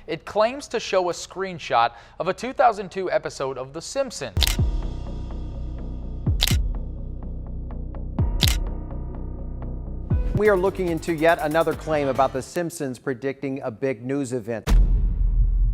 It claims to show a screenshot of a 2002 episode of The Simpsons. We are looking into yet another claim about The Simpsons predicting a big news event.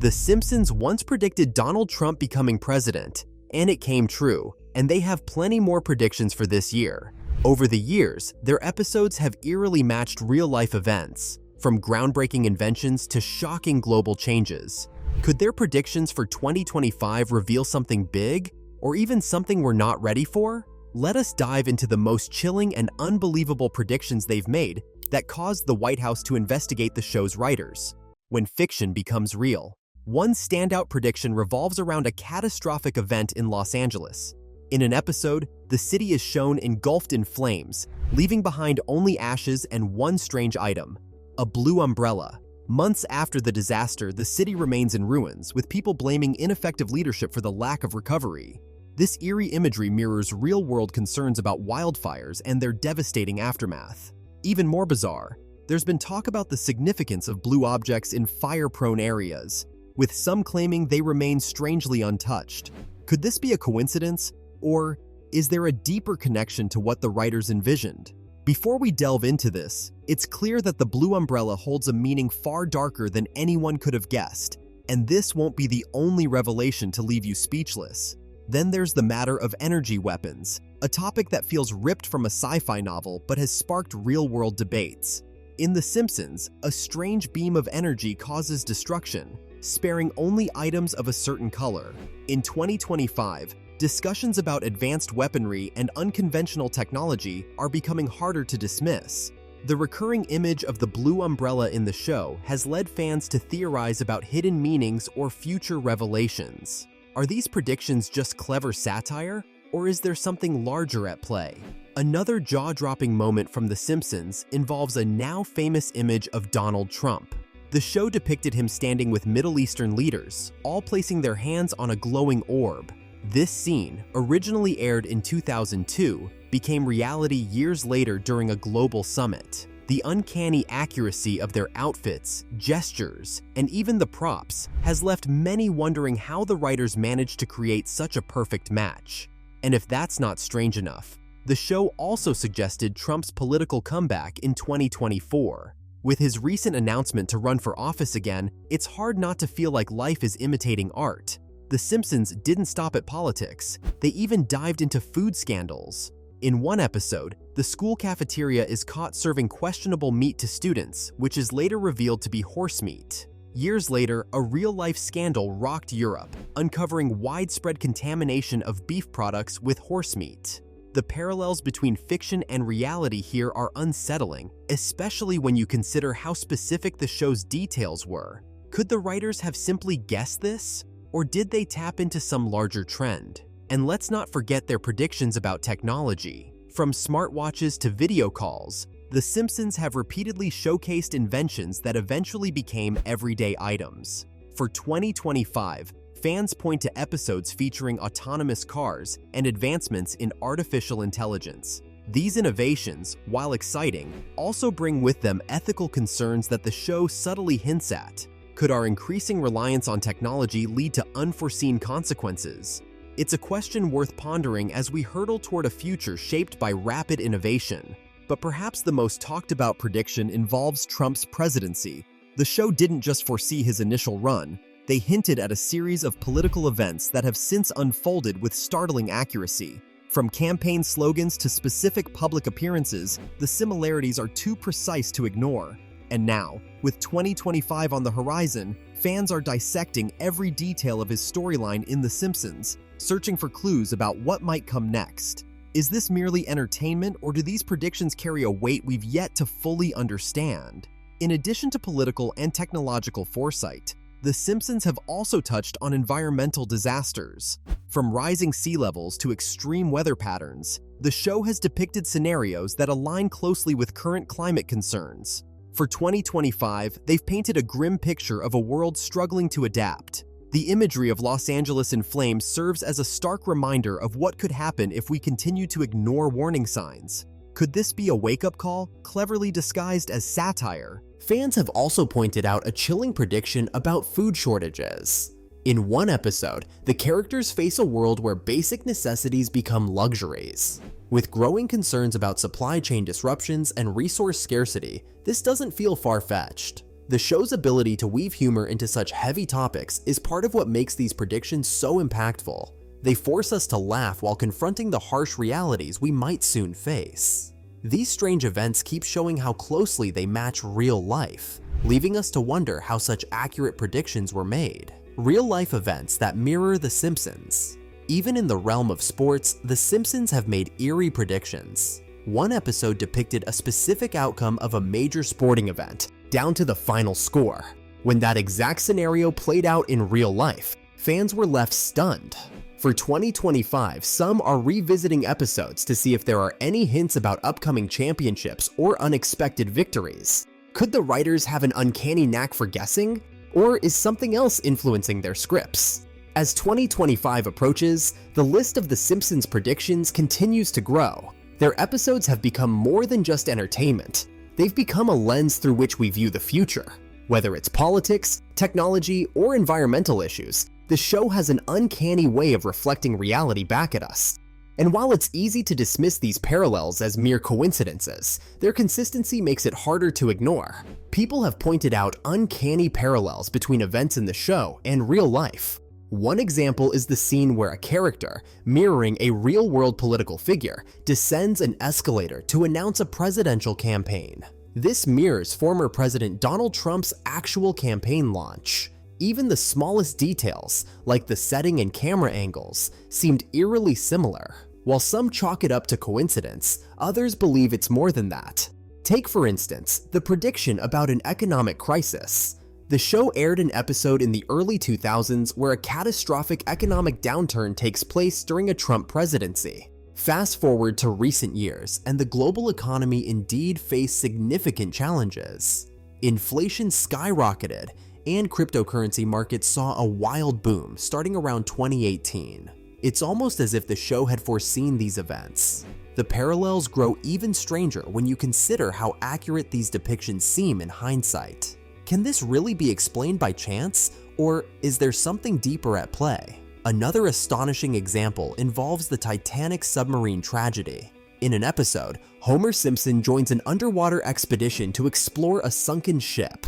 The Simpsons once predicted Donald Trump becoming president, and it came true, and they have plenty more predictions for this year. Over the years, their episodes have eerily matched real-life events, from groundbreaking inventions to shocking global changes. Could their predictions for 2025 reveal something big, or even something we're not ready for? Let us dive into the most chilling and unbelievable predictions they've made that caused the White House to investigate the show's writers. When fiction becomes real. One standout prediction revolves around a catastrophic event in Los Angeles. In an episode, the city is shown engulfed in flames, leaving behind only ashes and one strange item, a blue umbrella. Months after the disaster, the city remains in ruins, with people blaming ineffective leadership for the lack of recovery. This eerie imagery mirrors real-world concerns about wildfires and their devastating aftermath. Even more bizarre, there's been talk about the significance of blue objects in fire-prone areas, with some claiming they remain strangely untouched. Could this be a coincidence? Or is there a deeper connection to what the writers envisioned? Before we delve into this, it's clear that the blue umbrella holds a meaning far darker than anyone could have guessed, and this won't be the only revelation to leave you speechless. Then there's the matter of energy weapons, a topic that feels ripped from a sci-fi novel but has sparked real-world debates. In The Simpsons, a strange beam of energy causes destruction, sparing only items of a certain color. In 2025, discussions about advanced weaponry and unconventional technology are becoming harder to dismiss. The recurring image of the blue umbrella in the show has led fans to theorize about hidden meanings or future revelations. Are these predictions just clever satire, or is there something larger at play? Another jaw-dropping moment from The Simpsons involves a now-famous image of Donald Trump. The show depicted him standing with Middle Eastern leaders, all placing their hands on a glowing orb. This scene, originally aired in 2002, became reality years later during a global summit. The uncanny accuracy of their outfits, gestures, and even the props has left many wondering how the writers managed to create such a perfect match. And if that's not strange enough, the show also suggested Trump's political comeback in 2024. With his recent announcement to run for office again, it's hard not to feel like life is imitating art. The Simpsons didn't stop at politics. They even dived into food scandals. In one episode, the school cafeteria is caught serving questionable meat to students, which is later revealed to be horse meat. Years later, a real-life scandal rocked Europe, uncovering widespread contamination of beef products with horse meat. The parallels between fiction and reality here are unsettling, especially when you consider how specific the show's details were. Could the writers have simply guessed this? Or did they tap into some larger trend? And let's not forget their predictions about technology. From smartwatches to video calls, The Simpsons have repeatedly showcased inventions that eventually became everyday items. For 2025, fans point to episodes featuring autonomous cars and advancements in artificial intelligence. These innovations, while exciting, also bring with them ethical concerns that the show subtly hints at. Could our increasing reliance on technology lead to unforeseen consequences? It's a question worth pondering as we hurtle toward a future shaped by rapid innovation. But perhaps the most talked about prediction involves Trump's presidency. The show didn't just foresee his initial run, they hinted at a series of political events that have since unfolded with startling accuracy. From campaign slogans to specific public appearances, the similarities are too precise to ignore. And now, with 2025 on the horizon, fans are dissecting every detail of his storyline in The Simpsons, searching for clues about what might come next. Is this merely entertainment, or do these predictions carry a weight we've yet to fully understand? In addition to political and technological foresight, The Simpsons have also touched on environmental disasters. From rising sea levels to extreme weather patterns, the show has depicted scenarios that align closely with current climate concerns. For 2025, they've painted a grim picture of a world struggling to adapt. The imagery of Los Angeles in flames serves as a stark reminder of what could happen if we continue to ignore warning signs. Could this be a wake-up call, cleverly disguised as satire? Fans have also pointed out a chilling prediction about food shortages. In one episode, the characters face a world where basic necessities become luxuries. With growing concerns about supply chain disruptions and resource scarcity, this doesn't feel far-fetched. The show's ability to weave humor into such heavy topics is part of what makes these predictions so impactful. They force us to laugh while confronting the harsh realities we might soon face. These strange events keep showing how closely they match real life, leaving us to wonder how such accurate predictions were made. Real-life events that mirror The Simpsons. Even in the realm of sports, The Simpsons have made eerie predictions. One episode depicted a specific outcome of a major sporting event, down to the final score. When that exact scenario played out in real life, fans were left stunned. For 2025, some are revisiting episodes to see if there are any hints about upcoming championships or unexpected victories. Could the writers have an uncanny knack for guessing? Or is something else influencing their scripts? As 2025 approaches, the list of The Simpsons predictions continues to grow. Their episodes have become more than just entertainment. They've become a lens through which we view the future. Whether it's politics, technology, or environmental issues, the show has an uncanny way of reflecting reality back at us. And while it's easy to dismiss these parallels as mere coincidences, their consistency makes it harder to ignore. People have pointed out uncanny parallels between events in the show and real life. One example is the scene where a character, mirroring a real-world political figure, descends an escalator to announce a presidential campaign. This mirrors former President Donald Trump's actual campaign launch. Even the smallest details, like the setting and camera angles, seemed eerily similar. While some chalk it up to coincidence, others believe it's more than that. Take, for instance, the prediction about an economic crisis. The show aired an episode in the early 2000s where a catastrophic economic downturn takes place during a Trump presidency. Fast forward to recent years, and the global economy indeed faced significant challenges. Inflation skyrocketed, and cryptocurrency markets saw a wild boom starting around 2018. It's almost as if the show had foreseen these events. The parallels grow even stranger when you consider how accurate these depictions seem in hindsight. Can this really be explained by chance, or is there something deeper at play? Another astonishing example involves the Titanic submarine tragedy. In an episode, Homer Simpson joins an underwater expedition to explore a sunken ship.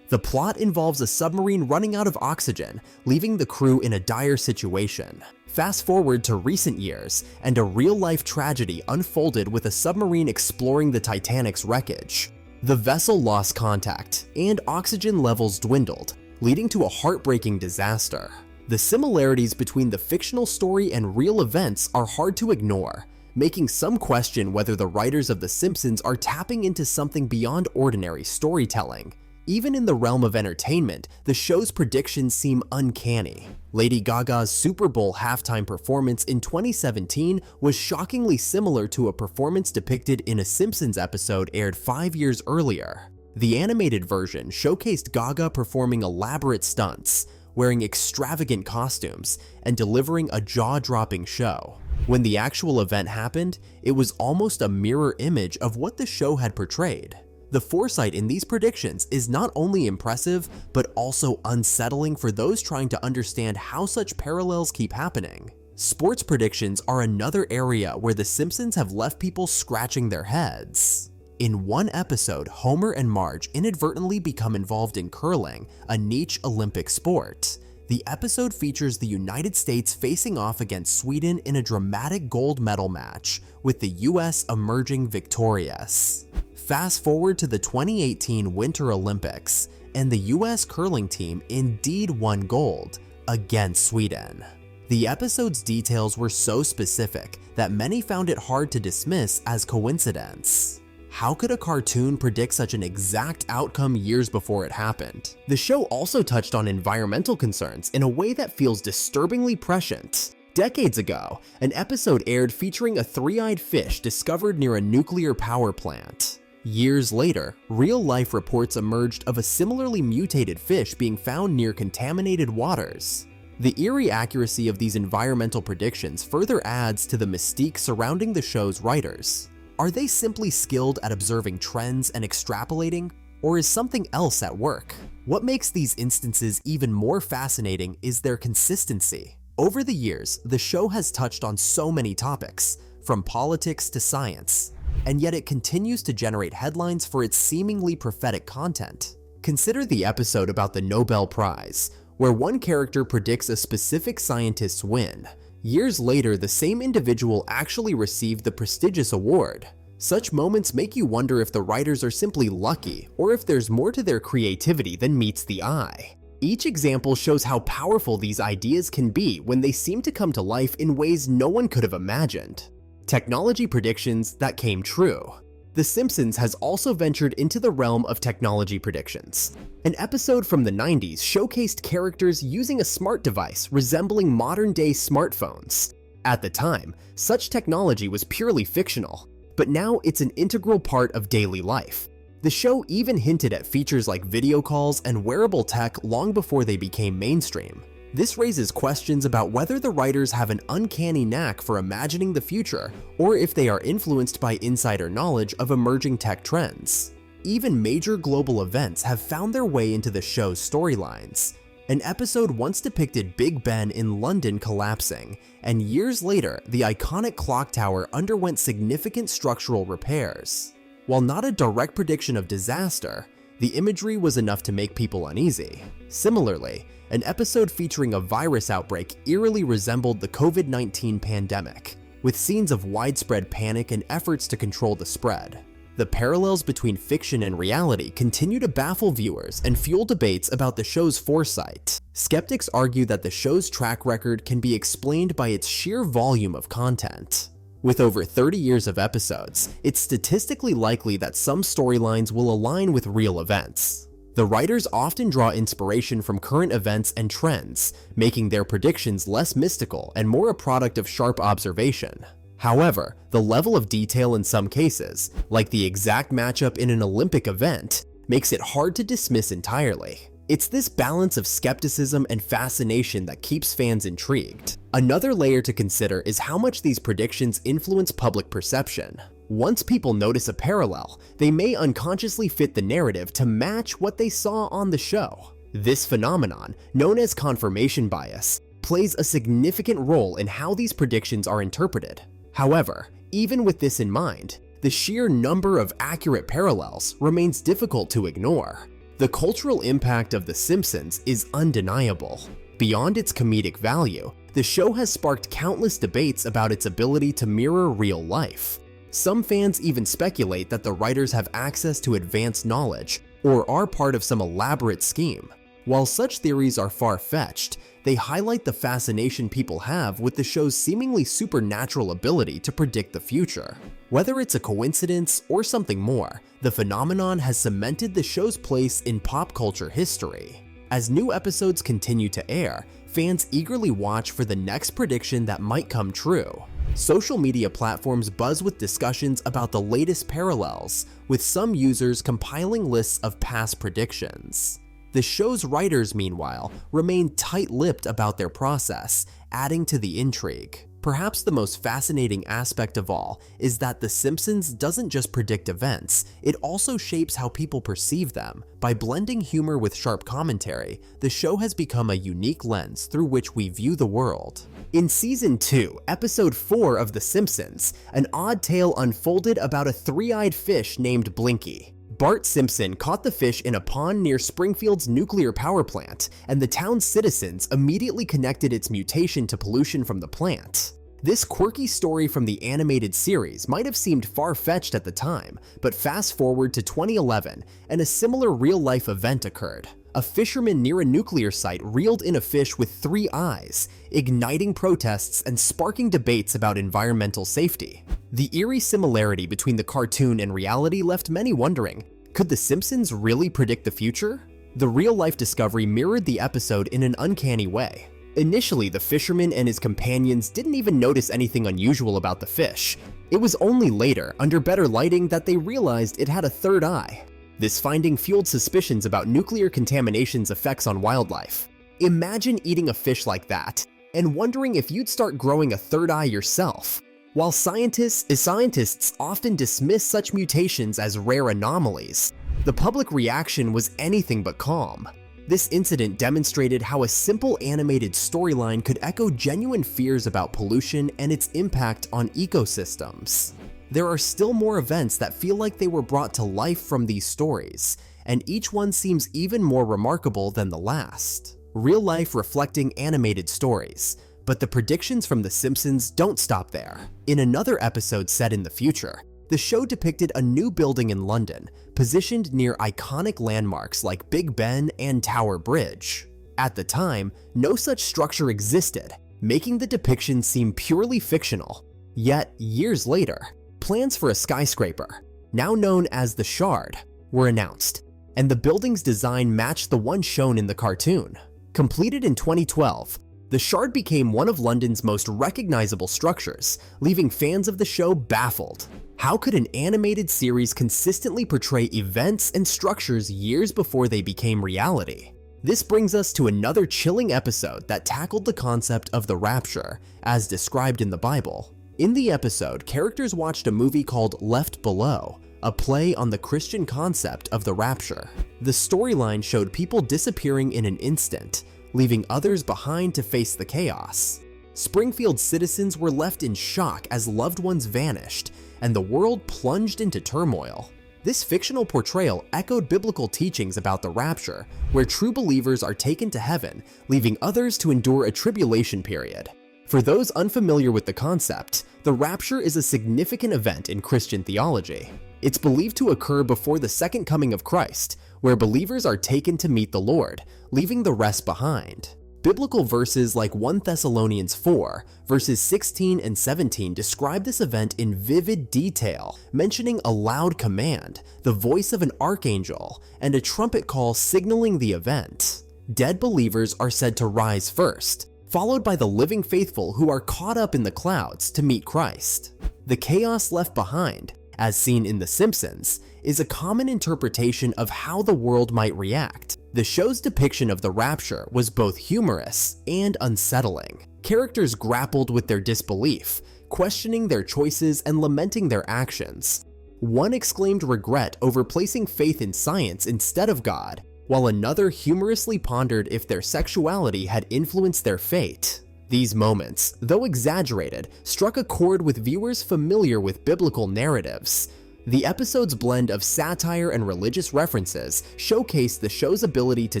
The plot involves a submarine running out of oxygen, leaving the crew in a dire situation. Fast forward to recent years, and a real-life tragedy unfolded with a submarine exploring the Titanic's wreckage. The vessel lost contact, and oxygen levels dwindled, leading to a heartbreaking disaster. The similarities between the fictional story and real events are hard to ignore, making some question whether the writers of The Simpsons are tapping into something beyond ordinary storytelling. Even in the realm of entertainment, the show's predictions seem uncanny. Lady Gaga's Super Bowl halftime performance in 2017 was shockingly similar to a performance depicted in a Simpsons episode aired 5 years earlier. The animated version showcased Gaga performing elaborate stunts, wearing extravagant costumes, and delivering a jaw-dropping show. When the actual event happened, it was almost a mirror image of what the show had portrayed. The foresight in these predictions is not only impressive, but also unsettling for those trying to understand how such parallels keep happening. Sports predictions are another area where The Simpsons have left people scratching their heads. In one episode, Homer and Marge inadvertently become involved in curling, a niche Olympic sport. The episode features the United States facing off against Sweden in a dramatic gold medal match, with the US emerging victorious. Fast forward to the 2018 Winter Olympics, and the US curling team indeed won gold against Sweden. The episode's details were so specific that many found it hard to dismiss as coincidence. How could a cartoon predict such an exact outcome years before it happened? The show also touched on environmental concerns in a way that feels disturbingly prescient. Decades ago, an episode aired featuring a three-eyed fish discovered near a nuclear power plant. Years later, real-life reports emerged of a similarly mutated fish being found near contaminated waters. The eerie accuracy of these environmental predictions further adds to the mystique surrounding the show's writers. Are they simply skilled at observing trends and extrapolating? or is something else at work? What makes these instances even more fascinating is their consistency. Over the years, the show has touched on so many topics, from politics to science, and yet it continues to generate headlines for its seemingly prophetic content. Consider the episode about the Nobel Prize, where one character predicts a specific scientist's win. Years later, the same individual actually received the prestigious award. Such moments make you wonder if the writers are simply lucky or if there's more to their creativity than meets the eye. Each example shows how powerful these ideas can be when they seem to come to life in ways no one could have imagined. Technology predictions that came true. The Simpsons has also ventured into the realm of technology predictions. An episode from the 90s showcased characters using a smart device resembling modern-day smartphones. At the time, such technology was purely fictional, but now it's an integral part of daily life. The show even hinted at features like video calls and wearable tech long before they became mainstream. This raises questions about whether the writers have an uncanny knack for imagining the future, or if they are influenced by insider knowledge of emerging tech trends. Even major global events have found their way into the show's storylines. An episode once depicted Big Ben in London collapsing, and years later, the iconic clock tower underwent significant structural repairs. While not a direct prediction of disaster, the imagery was enough to make people uneasy. Similarly, an episode featuring a virus outbreak eerily resembled the COVID-19 pandemic, with scenes of widespread panic and efforts to control the spread. The parallels between fiction and reality continue to baffle viewers and fuel debates about the show's foresight. Skeptics argue that the show's track record can be explained by its sheer volume of content. With over 30 years of episodes, it's statistically likely that some storylines will align with real events. The writers often draw inspiration from current events and trends, making their predictions less mystical and more a product of sharp observation. However, the level of detail in some cases, like the exact matchup in an Olympic event, makes it hard to dismiss entirely. It's this balance of skepticism and fascination that keeps fans intrigued. Another layer to consider is how much these predictions influence public perception. Once people notice a parallel, they may unconsciously fit the narrative to match what they saw on the show. This phenomenon, known as confirmation bias, plays a significant role in how these predictions are interpreted. However, even with this in mind, the sheer number of accurate parallels remains difficult to ignore. The cultural impact of The Simpsons is undeniable. Beyond its comedic value, the show has sparked countless debates about its ability to mirror real life. Some fans even speculate that the writers have access to advanced knowledge or are part of some elaborate scheme. While such theories are far-fetched, they highlight the fascination people have with the show's seemingly supernatural ability to predict the future. Whether it's a coincidence or something more, the phenomenon has cemented the show's place in pop culture history. As new episodes continue to air, fans eagerly watch for the next prediction that might come true. Social media platforms buzz with discussions about the latest parallels, with some users compiling lists of past predictions. The show's writers, meanwhile, remain tight-lipped about their process, adding to the intrigue. Perhaps the most fascinating aspect of all is that The Simpsons doesn't just predict events, it also shapes how people perceive them. By blending humor with sharp commentary, the show has become a unique lens through which we view the world. In Season 2, Episode 4 of The Simpsons, an odd tale unfolded about a three-eyed fish named Blinky. Bart Simpson caught the fish in a pond near Springfield's nuclear power plant, and the town's citizens immediately connected its mutation to pollution from the plant. This quirky story from the animated series might have seemed far-fetched at the time, but fast forward to 2011, and a similar real-life event occurred. A fisherman near a nuclear site reeled in a fish with 3 eyes, igniting protests and sparking debates about environmental safety. The eerie similarity between the cartoon and reality left many wondering, could The Simpsons really predict the future? The real-life discovery mirrored the episode in an uncanny way. Initially, the fisherman and his companions didn't even notice anything unusual about the fish. It was only later, under better lighting, that they realized it had a third eye. This finding fueled suspicions about nuclear contamination's effects on wildlife. Imagine eating a fish like that, and wondering if you'd start growing a third eye yourself. While scientists often dismiss such mutations as rare anomalies, The public reaction was anything but calm. This incident demonstrated how a simple animated storyline could echo genuine fears about pollution and its impact on ecosystems. There are still more events that feel like they were brought to life from these stories, and each one seems even more remarkable than the last. Real life reflecting animated stories, but the predictions from The Simpsons don't stop there. In another episode set in the future, the show depicted a new building in London, positioned near iconic landmarks like Big Ben and Tower Bridge. At the time, no such structure existed, making the depiction seem purely fictional. Yet, years later, plans for a skyscraper, now known as the Shard, were announced, and the building's design matched the one shown in the cartoon. Completed in 2012, the Shard became one of London's most recognizable structures, leaving fans of the show baffled. How could an animated series consistently portray events and structures years before they became reality? This brings us to another chilling episode that tackled the concept of the rapture, as described in the Bible. In the episode, characters watched a movie called Left Below, a play on the Christian concept of the rapture. The storyline showed people disappearing in an instant, leaving others behind to face the chaos. Springfield citizens were left in shock as loved ones vanished, and the world plunged into turmoil. This fictional portrayal echoed biblical teachings about the rapture, where true believers are taken to heaven, leaving others to endure a tribulation period. For those unfamiliar with the concept, the rapture is a significant event in Christian theology. It's believed to occur before the second coming of Christ, where believers are taken to meet the Lord, leaving the rest behind. Biblical verses like 1 Thessalonians 4, verses 16 and 17 describe this event in vivid detail, mentioning a loud command, the voice of an archangel, and a trumpet call signaling the event. Dead believers are said to rise first, followed by the living faithful who are caught up in the clouds to meet Christ. The chaos left behind, as seen in The Simpsons, is a common interpretation of how the world might react. The show's depiction of the rapture was both humorous and unsettling. Characters grappled with their disbelief, questioning their choices and lamenting their actions. One exclaimed regret over placing faith in science instead of God, while another humorously pondered if their sexuality had influenced their fate. These moments, though exaggerated, struck a chord with viewers familiar with biblical narratives. The episode's blend of satire and religious references showcased the show's ability to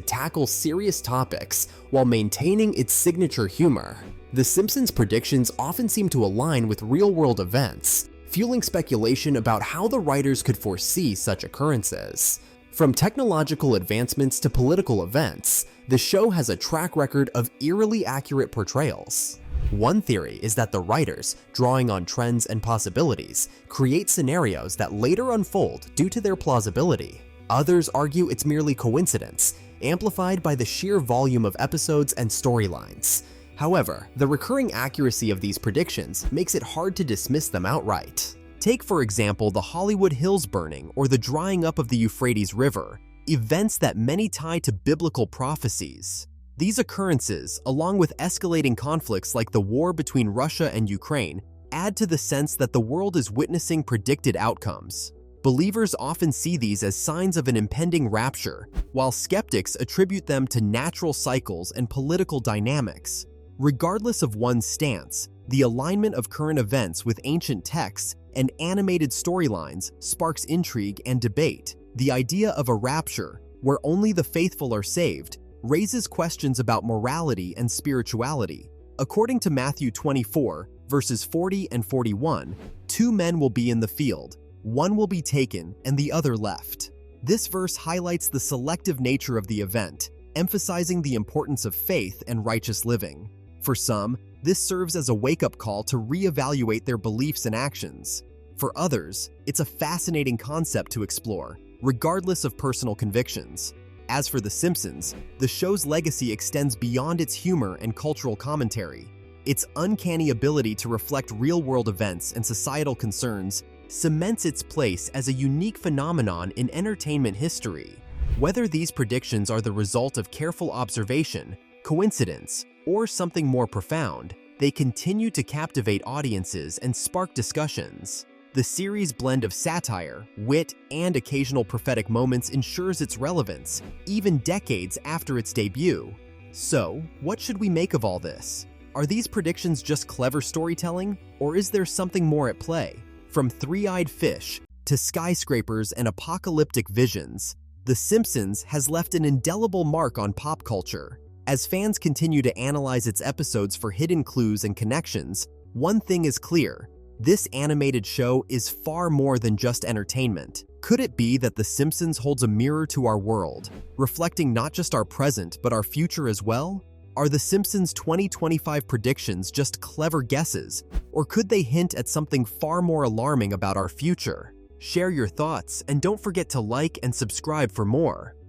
tackle serious topics while maintaining its signature humor. The Simpsons' predictions often seem to align with real-world events, fueling speculation about how the writers could foresee such occurrences. From technological advancements to political events, the show has a track record of eerily accurate portrayals. One theory is that the writers, drawing on trends and possibilities, create scenarios that later unfold due to their plausibility. Others argue it's merely coincidence, amplified by the sheer volume of episodes and storylines. However, the recurring accuracy of these predictions makes it hard to dismiss them outright. Take, for example, the Hollywood Hills burning or the drying up of the Euphrates River, events that many tie to biblical prophecies. These occurrences, along with escalating conflicts like the war between Russia and Ukraine, add to the sense that the world is witnessing predicted outcomes. Believers often see these as signs of an impending rapture, while skeptics attribute them to natural cycles and political dynamics. Regardless of one's stance, the alignment of current events with ancient texts and animated storylines sparks intrigue and debate. The idea of a rapture, where only the faithful are saved, raises questions about morality and spirituality. According to Matthew 24, verses 40 and 41, 2 men will be in the field, one will be taken and the other left. This verse highlights the selective nature of the event, emphasizing the importance of faith and righteous living. For some, this serves as a wake-up call to reevaluate their beliefs and actions. For others, it's a fascinating concept to explore, regardless of personal convictions. As for The Simpsons, the show's legacy extends beyond its humor and cultural commentary. Its uncanny ability to reflect real-world events and societal concerns cements its place as a unique phenomenon in entertainment history. Whether these predictions are the result of careful observation, coincidence, or something more profound, they continue to captivate audiences and spark discussions. The series' blend of satire, wit, and occasional prophetic moments ensures its relevance, even decades after its debut. So, what should we make of all this? Are these predictions just clever storytelling, or is there something more at play? From three-eyed fish to skyscrapers and apocalyptic visions, The Simpsons has left an indelible mark on pop culture. As fans continue to analyze its episodes for hidden clues and connections, one thing is clear: this animated show is far more than just entertainment. Could it be that The Simpsons holds a mirror to our world, reflecting not just our present but our future as well? Are The Simpsons' 2025 predictions just clever guesses, or could they hint at something far more alarming about our future? Share your thoughts, and don't forget to like and subscribe for more.